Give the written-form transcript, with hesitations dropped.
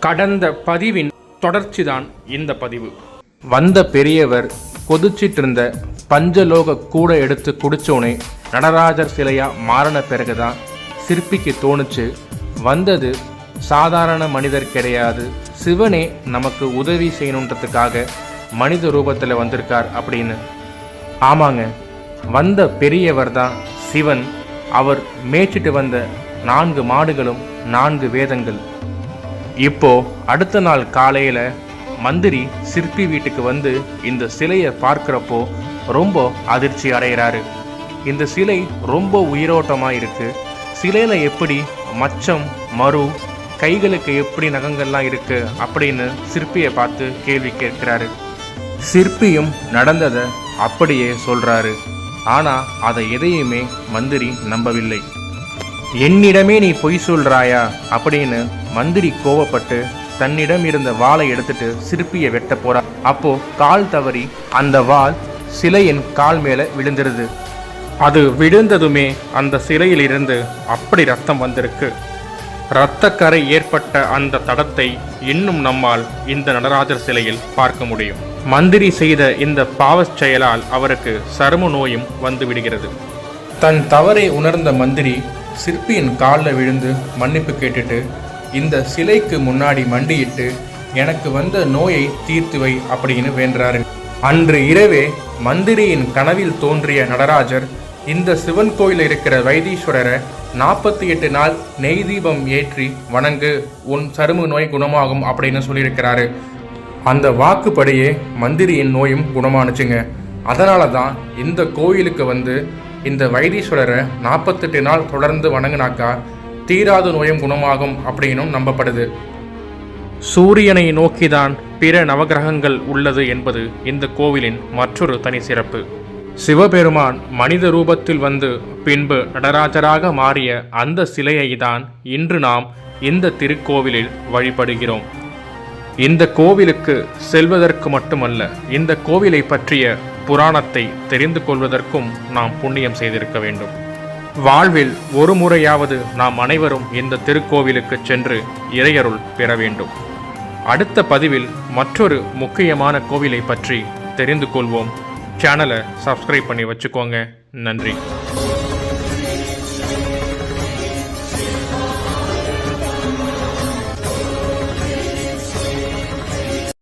கடந்த பதிவின் தொடர்ச்சிதான் இந்த பதிவு. வந்த பெரியவர் கொதிச்சிட்டு இருந்த பஞ்சலோக கூட எடுத்து குடிச்சோனே நடராஜர் சிலையா மாறின பிறகுதான் சிற்பிக்கு தோணுச்சு, வந்தது சாதாரண மனிதர் கிடையாது, சிவனே நமக்கு உதவி செய்யணுன்றதுக்காக மனித ரூபத்தில் வந்திருக்கார் அப்படின்னு. ஆமாங்க, வந்த பெரியவர் தான் சிவன். அவர் மேய்ச்சிட்டு வந்த 4 மாடுகளும் 4 வேதங்கள். இப்போ அடுத்த நாள் காலையில மந்திரி சிற்பி வீட்டுக்கு வந்து இந்த சிலையை பார்க்கிறப்போ ரொம்ப அதிர்ச்சி அடைகிறாரு. இந்த சிலை ரொம்ப உயிரோட்டமா இருக்கு. சிலையில எப்படி மச்சம், மறு, கைகளுக்கு எப்படி நகங்கள்லாம் இருக்கு அப்படின்னு சிற்பியை பார்த்து கேள்வி கேட்கிறாரு. சிற்பியும் நடந்ததை அப்படியே சொல்றாரு. ஆனா அதை எதையுமே மந்திரி நம்பவில்லை. என்னிடமே நீ பொய் சொல்றாயா அப்படின்னு மந்திரி கோவப்பட்டு தன்னிடம் இருந்த வாளை எடுத்துட்டு சிற்பியை வெட்ட போறார். அப்போ கால் தவறி அந்த வாள் சிலையின் கால் மேல விழுந்துருது. அது விழுந்ததுமே அந்த சிலையில் இருந்து அப்படி ரத்தம் வந்திருக்கு. இரத்தக்கரை ஏற்பட்ட அந்த தடத்தை இன்னும் நம்மால் இந்த நடராஜர் சிலையில் பார்க்க முடியும். மந்திரி செய்த இந்த பாவச் செயலால் அவருக்கு சரும நோயும் வந்து விடுகிறது. தன் தவறை உணர்ந்த மந்திரி சிற்பியின் காலில் விழுந்து மன்னிப்பு கேட்டுட்டு இந்த சிலைக்கு முன்னாடி மண்டியிட்டு எனக்கு வந்த நோயை தீர்த்து வை அப்படின்னு வேண்டாரு. அன்று இரவே மந்திரியின் கனவில் தோன்றிய நடராஜர் இந்த சிவன் கோயில் இருக்கிற வைத்தீஸ்வரரை 48 நாள் நெய் தீபம் ஏற்றி வணங்கு, உன் சரும நோய் குணமாகும் அப்படின்னு சொல்லியிருக்கிறாரு. அந்த வாக்குப்படியே மந்திரியின் நோயும் குணமானுச்சுங்க. அதனால தான் இந்த கோயிலுக்கு வந்து இந்த வைத்தீஸ்வரரை 48 நாள் தொடர்ந்து வணங்கினாக்கா தீராத நோயும் குணமாகும் அப்படின்னும் நம்பப்படுது. சூரியனை நோக்கிதான் பிற நவகிரகங்கள் உள்ளது என்பது இந்த கோவிலின் மற்றொரு தனி சிறப்பு. சிவபெருமான் மனித ரூபத்தில் வந்து பின்பு நடராஜராக மாறிய அந்த சிலையை தான் இன்று நாம் இந்த திருக்கோவிலில் வழிபடுகிறோம். இந்த கோவிலுக்கு செல்வதற்கு மட்டுமல்ல, இந்த கோவிலை பற்றிய புராணத்தை தெரிந்து கொள்வதற்கும் நாம் புண்ணியம் செய்திருக்க வேண்டும். வாழ்வில் ஒரு முறையாவது நாம் அனைவரும் இந்த திருக்கோவிலுக்கு சென்று இறையருள் பெற வேண்டும். அடுத்த பதிவில் மற்றொரு முக்கியமான கோவிலை பற்றி தெரிந்து கொள்வோம். சேனலை சப்ஸ்கிரைப் பண்ணி வச்சுக்கோங்க. நன்றி.